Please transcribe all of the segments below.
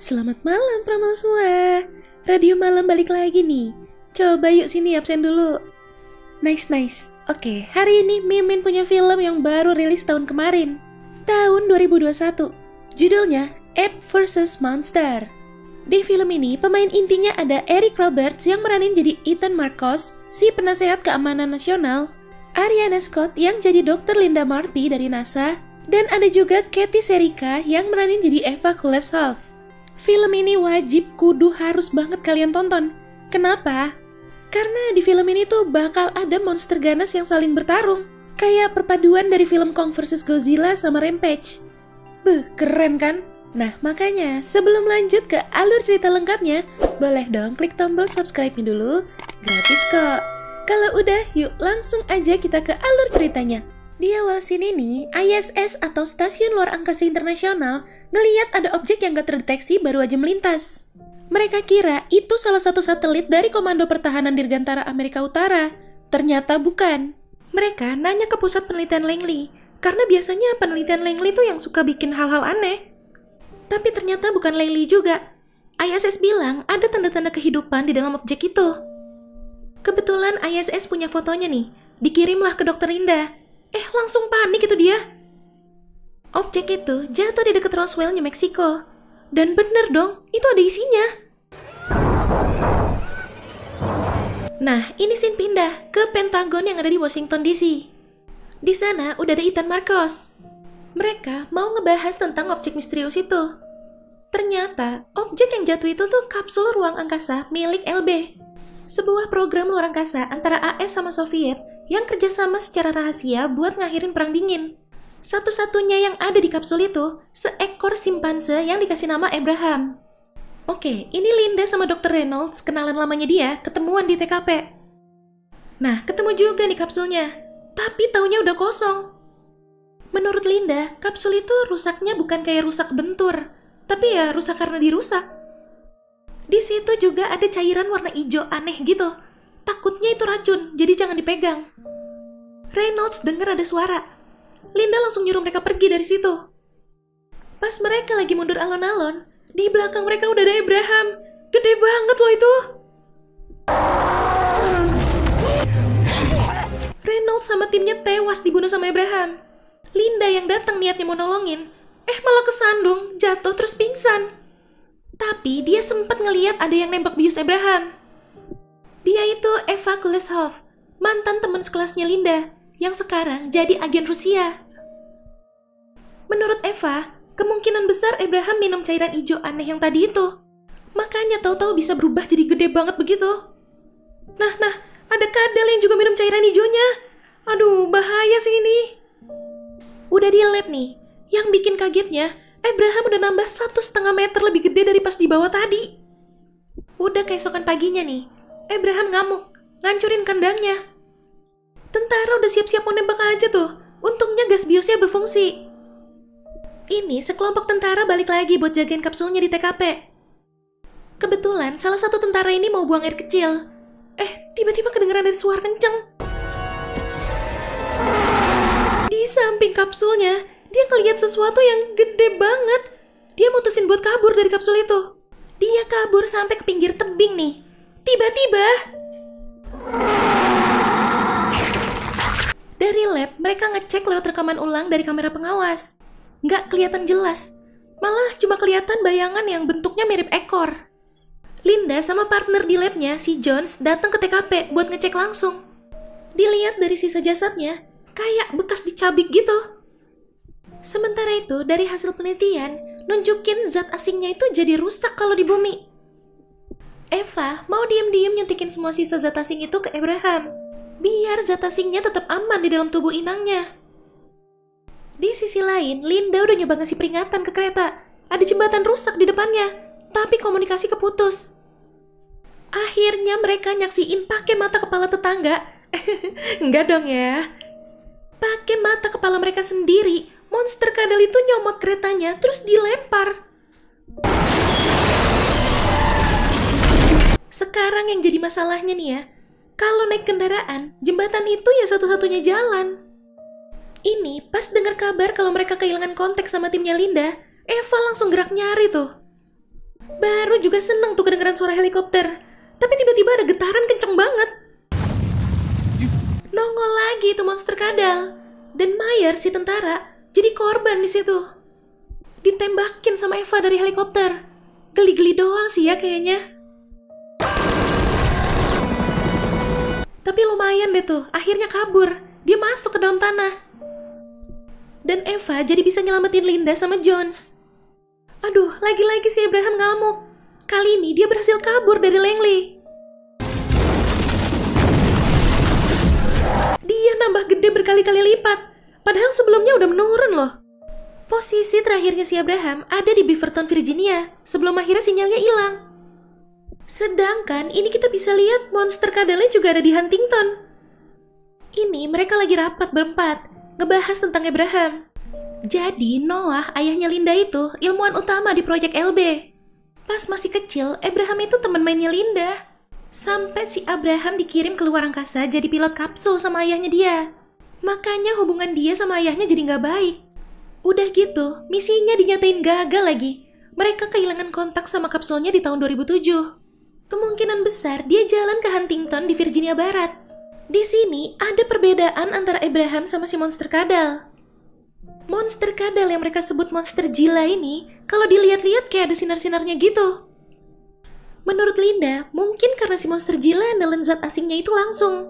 Selamat malam Pramal semua. Radio malam balik lagi nih. Coba yuk sini absen dulu. Nice. Oke, hari ini Mimin punya film yang baru rilis tahun kemarin. Tahun 2021. Judulnya Ape vs Monster. Di film ini, pemain intinya ada Eric Roberts yang meranin jadi Ethan Marcos, si penasehat keamanan nasional, Ariana Scott yang jadi Dr. Linda Marpy dari NASA, dan ada juga Katie Serika yang meranin jadi Eva Kuleshov. Film ini wajib kudu harus banget kalian tonton. Kenapa? Karena di film ini tuh bakal ada monster ganas yang saling bertarung. Kayak perpaduan dari film Kong vs Godzilla sama Rampage. Keren kan? Nah, makanya sebelum lanjut ke alur cerita lengkapnya, boleh dong klik tombol subscribe-nya dulu. Gratis kok. Kalau udah, yuk langsung aja kita ke alur ceritanya. Di awal sini nih, ISS atau Stasiun Luar Angkasa Internasional ngeliat ada objek yang gak terdeteksi baru aja melintas. Mereka kira itu salah satu satelit dari Komando Pertahanan Dirgantara Amerika Utara. Ternyata bukan. Mereka nanya ke pusat penelitian Langley, karena biasanya penelitian Langley tuh yang suka bikin hal-hal aneh. Tapi ternyata bukan Langley juga. ISS bilang ada tanda-tanda kehidupan di dalam objek itu. Kebetulan ISS punya fotonya nih, dikirimlah ke Dr. Linda. Langsung panik itu dia. Objek itu jatuh di dekat Roswell, New Mexico. Dan bener dong, itu ada isinya. Nah, ini scene pindah ke Pentagon yang ada di Washington DC. Di sana udah ada Ethan Marcos. Mereka mau ngebahas tentang objek misterius itu. Ternyata, objek yang jatuh itu tuh kapsul ruang angkasa milik LB. Sebuah program luar angkasa antara AS sama Soviet yang kerjasama secara rahasia buat ngakhirin perang dingin. Satu-satunya yang ada di kapsul itu, seekor simpanse yang dikasih nama Abraham. Oke, ini Linda sama Dr. Reynolds, kenalan lamanya dia, ketemuan di TKP. Nah, ketemu juga nih kapsulnya, tapi taunya udah kosong. Menurut Linda, kapsul itu rusaknya bukan kayak rusak bentur, tapi ya rusak karena dirusak. Di situ juga ada cairan warna hijau aneh gitu. Takutnya itu racun, jadi jangan dipegang. Reynolds dengar ada suara. Linda langsung nyuruh mereka pergi dari situ. Pas mereka lagi mundur alon-alon, di belakang mereka udah ada Abraham. Gede banget loh itu. Reynolds sama timnya tewas dibunuh sama Abraham. Linda yang datang niatnya mau nolongin, malah kesandung, jatuh terus pingsan. Tapi dia sempat ngeliat ada yang nembak bius Abraham. Dia itu Eva Kuleshov, mantan teman sekelasnya Linda, yang sekarang jadi agen Rusia. Menurut Eva, kemungkinan besar Abraham minum cairan hijau aneh yang tadi itu. Makanya tahu-tahu bisa berubah jadi gede banget begitu. Nah, ada kadal yang juga minum cairan hijaunya. Aduh, bahaya sih ini. Udah di lab nih, yang bikin kagetnya, Abraham udah nambah 1,5 meter lebih gede dari pas di bawah tadi. Udah keesokan paginya nih, Abraham ngamuk, ngancurin kandangnya. Tentara udah siap-siap mau nembak aja tuh. Untungnya gas biusnya berfungsi. Ini sekelompok tentara balik lagi buat jagain kapsulnya di TKP. Kebetulan salah satu tentara ini mau buang air kecil. Tiba-tiba kedengeran ada suara kenceng. Di samping kapsulnya, dia ngeliat sesuatu yang gede banget. Dia mutusin buat kabur dari kapsul itu. Dia kabur sampai ke pinggir tebing nih. Tiba-tiba dari lab, mereka ngecek lewat rekaman ulang dari kamera pengawas. Nggak kelihatan jelas, malah cuma kelihatan bayangan yang bentuknya mirip ekor. Linda sama partner di labnya, si Jones, datang ke TKP buat ngecek langsung. Dilihat dari sisa jasadnya, kayak bekas dicabik gitu. Sementara itu, dari hasil penelitian, nunjukin zat asingnya itu jadi rusak kalau di bumi. Eva mau diem-diem nyuntikin semua sisa zat asing itu ke Abraham, biar zat asingnya tetap aman di dalam tubuh inangnya. Di sisi lain, Linda udah nyoba ngasih peringatan ke kereta. Ada jembatan rusak di depannya, tapi komunikasi keputus. Akhirnya mereka nyaksiin pakai mata kepala tetangga. Enggak dong ya. Pakai mata kepala mereka sendiri, monster kadal itu nyomot keretanya terus dilempar. Sekarang yang jadi masalahnya nih ya, kalau naik kendaraan, jembatan itu ya satu-satunya jalan. Ini pas dengar kabar kalau mereka kehilangan kontak sama timnya Linda, Eva langsung gerak nyari tuh. Baru juga seneng tuh kedengeran suara helikopter. Tapi tiba-tiba ada getaran kenceng banget. Nongol lagi itu monster kadal. Dan Mayer si tentara jadi korban di situ. Ditembakin sama Eva dari helikopter. Geli-geli doang sih ya kayaknya. Tapi lumayan deh tuh, akhirnya kabur. Dia masuk ke dalam tanah. Dan Eva jadi bisa nyelamatin Linda sama Jones. Aduh, lagi-lagi si Abraham ngamuk. Kali ini dia berhasil kabur dari Langley. Dia nambah gede berkali-kali lipat. Padahal sebelumnya udah menurun loh. Posisi terakhirnya si Abraham ada di Beaverton, Virginia. Sebelum akhirnya sinyalnya hilang. Sedangkan ini kita bisa lihat monster kadalnya juga ada di Huntington. Ini mereka lagi rapat berempat, ngebahas tentang Abraham. Jadi Noah, ayahnya Linda itu ilmuwan utama di proyek LB. Pas masih kecil, Abraham itu teman mainnya Linda. Sampai si Abraham dikirim ke luar angkasa jadi pilot kapsul sama ayahnya dia. Makanya hubungan dia sama ayahnya jadi nggak baik. Udah gitu, misinya dinyatain gagal lagi. Mereka kehilangan kontak sama kapsulnya di tahun 2007. Kemungkinan besar dia jalan ke Huntington di Virginia Barat. Di sini ada perbedaan antara Abraham sama si monster kadal. Monster kadal yang mereka sebut monster gila ini, kalau dilihat-lihat kayak ada sinar-sinarnya gitu. Menurut Linda, mungkin karena si monster gila nelen zat asingnya itu langsung.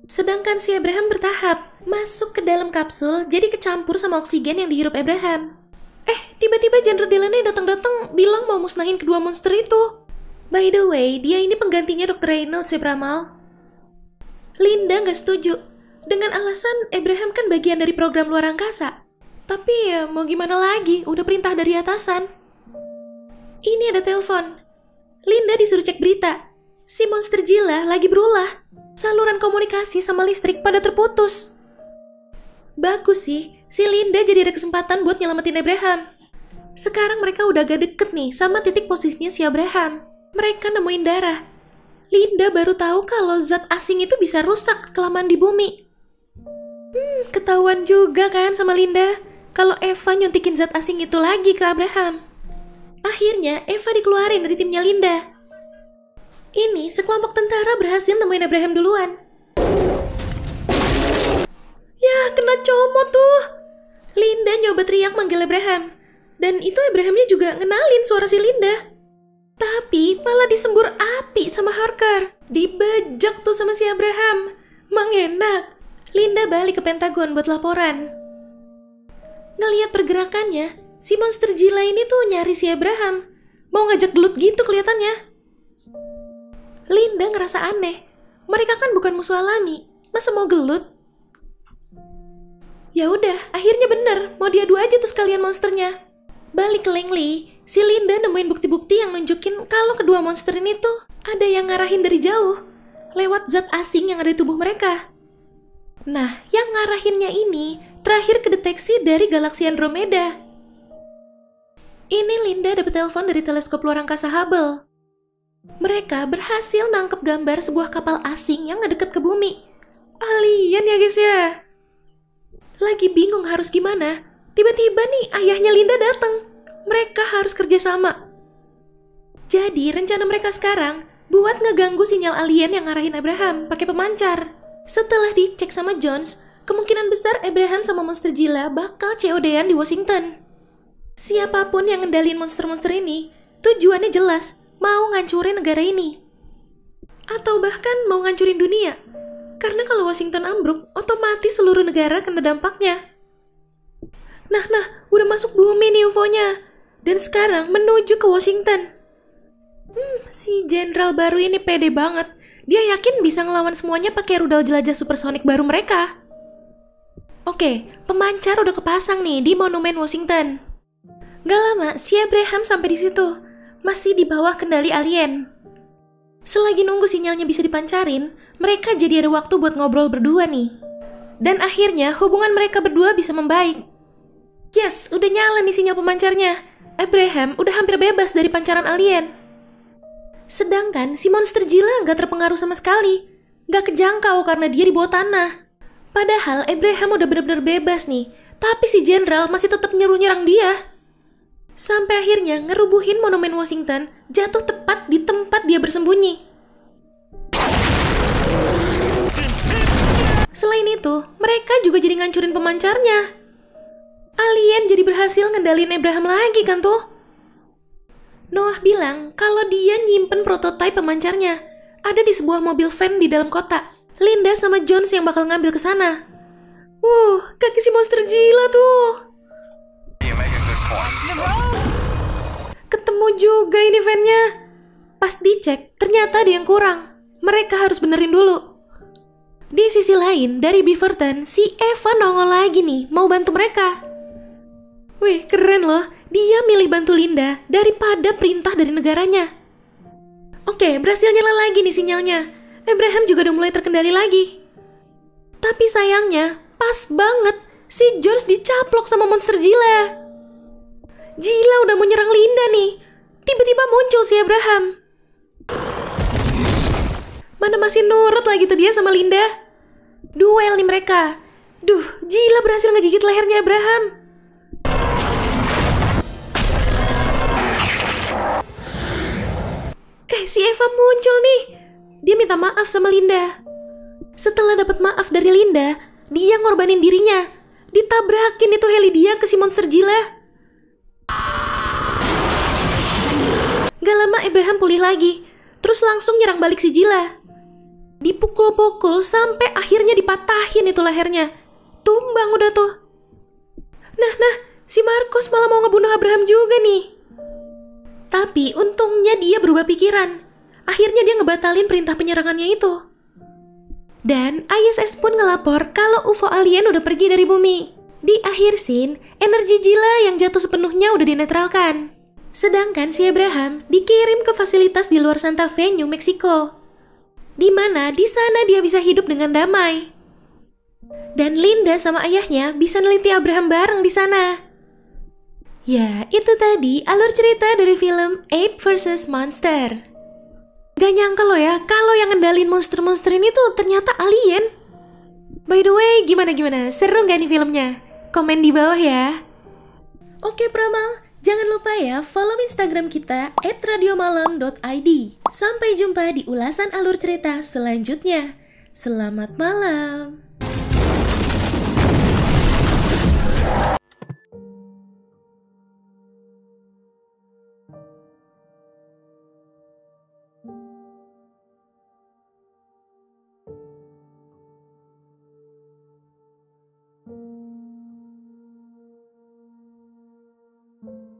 Sedangkan si Abraham bertahap, masuk ke dalam kapsul jadi kecampur sama oksigen yang dihirup Abraham. Tiba-tiba General Delaney datang-datang bilang mau musnahin kedua monster itu. By the way, dia ini penggantinya Dr. Reynolds ya Pramal. Linda nggak setuju, dengan alasan Abraham kan bagian dari program luar angkasa. Tapi ya mau gimana lagi, udah perintah dari atasan. Ini ada telepon. Linda disuruh cek berita. Si monster gila lagi berulah. Saluran komunikasi sama listrik pada terputus. Bagus sih, si Linda jadi ada kesempatan buat nyelamatin Abraham. Sekarang mereka udah agak deket nih sama titik posisinya si Abraham. Mereka nemuin darah. Linda baru tahu kalau zat asing itu bisa rusak kelamaan di bumi. Ketahuan juga kan sama Linda kalau Eva nyuntikin zat asing itu lagi ke Abraham. Akhirnya Eva dikeluarin dari timnya Linda. Ini sekelompok tentara berhasil nemuin Abraham duluan. Ya, kena comot tuh. Linda nyoba teriak manggil Abraham. Dan itu Abrahamnya juga ngenalin suara si Linda. Tapi malah disembur api sama Harker. Dibejek tuh sama si Abraham. Mang enak. Linda balik ke Pentagon buat laporan. Ngeliat pergerakannya, si monster gila ini tuh nyari si Abraham. Mau ngajak gelut gitu kelihatannya. Linda ngerasa aneh. Mereka kan bukan musuh alami. Masa mau gelut? Ya udah, akhirnya bener. Mau diadu aja tuh sekalian monsternya. Balik ke Langley, si Linda nemuin bukti-bukti yang nunjukin kalau kedua monster ini tuh ada yang ngarahin dari jauh. Lewat zat asing yang ada di tubuh mereka. Nah, yang ngarahinnya ini terakhir kedeteksi dari galaksi Andromeda. Ini Linda dapat telepon dari teleskop luar angkasa Hubble. Mereka berhasil nangkep gambar sebuah kapal asing yang ngedeket ke bumi. Alien ya guys ya. Lagi bingung harus gimana, tiba-tiba nih ayahnya Linda datang. Mereka harus kerjasama. Jadi rencana mereka sekarang buat ngeganggu sinyal alien yang ngarahin Abraham pakai pemancar. Setelah dicek sama Jones, kemungkinan besar Abraham sama monster gila bakal COD-an di Washington. Siapapun yang ngendalin monster-monster ini, tujuannya jelas. Mau ngancurin negara ini. Atau bahkan mau ngancurin dunia. Karena kalau Washington ambruk, otomatis seluruh negara kena dampaknya. Nah, udah masuk bumi nih UFO-nya. Dan sekarang menuju ke Washington. Si jenderal baru ini pede banget. Dia yakin bisa ngelawan semuanya pakai rudal jelajah supersonik baru mereka. Oke, pemancar udah kepasang nih di Monumen Washington. Gak lama, si Abraham sampai di situ. Masih di bawah kendali alien. Selagi nunggu sinyalnya bisa dipancarin, mereka jadi ada waktu buat ngobrol berdua nih. Dan akhirnya hubungan mereka berdua bisa membaik. Yes, udah nyala nih sinyal pemancarnya. Abraham udah hampir bebas dari pancaran alien. Sedangkan si monster gila nggak terpengaruh sama sekali. Nggak kejangkau karena dia di bawah tanah. Padahal Abraham udah benar-benar bebas nih. Tapi si jenderal masih tetap nyerang dia. sampai akhirnya ngerubuhin monumen Washington jatuh tepat di tempat dia bersembunyi. Selain itu, mereka juga jadi ngancurin pemancarnya. Alien jadi berhasil ngendalin Abraham lagi kan tuh. Noah bilang kalau dia nyimpen prototipe pemancarnya ada di sebuah mobil van di dalam kota. Linda sama Jones yang bakal ngambil ke sana. Kaki si monster gila tuh. Ketemu juga ini van-nya. Pas dicek, ternyata ada yang kurang. Mereka harus benerin dulu. Di sisi lain, dari Beaverton, si Eva nongol lagi nih, mau bantu mereka. Wih, keren loh. Dia milih bantu Linda daripada perintah dari negaranya. Oke, berhasil nyala lagi nih sinyalnya. Abraham juga udah mulai terkendali lagi. Tapi sayangnya, pas banget si Jones dicaplok sama monster gila. Gila udah mau nyerang Linda nih. Tiba-tiba muncul si Abraham. Mana masih nurut lagi tuh dia sama Linda. Duel nih mereka. Duh, gila berhasil ngegigit lehernya Abraham. Si Eva muncul nih. Dia minta maaf sama Linda. Setelah dapat maaf dari Linda, dia ngorbanin dirinya. Ditabrakin itu heli dia ke si monster gila. Gak lama Abraham pulih lagi. Terus langsung nyerang balik si gila. Dipukul-pukul sampai akhirnya dipatahin itu lehernya. Tumbang udah tuh. Nah, si Marcos malah mau ngebunuh Abraham juga nih. Tapi untungnya dia berubah pikiran. Akhirnya dia ngebatalin perintah penyerangannya itu. Dan ISS pun ngelapor kalau UFO alien udah pergi dari bumi. Di akhir scene, energi gila yang jatuh sepenuhnya udah dinetralkan. Sedangkan si Abraham dikirim ke fasilitas di luar Santa Fe, New Mexico. Di mana di sana dia bisa hidup dengan damai. Dan Linda sama ayahnya bisa neliti Abraham bareng di sana. Ya, itu tadi alur cerita dari film Ape vs Monster. Gak nyangka lo ya, kalau yang ngendalin monster-monster ini tuh ternyata alien. By the way, gimana? Seru gak nih filmnya? Komen di bawah ya. Oke Pramal, jangan lupa ya follow Instagram kita @radiomalam.id. Sampai jumpa di ulasan alur cerita selanjutnya. Selamat malam. Thank you.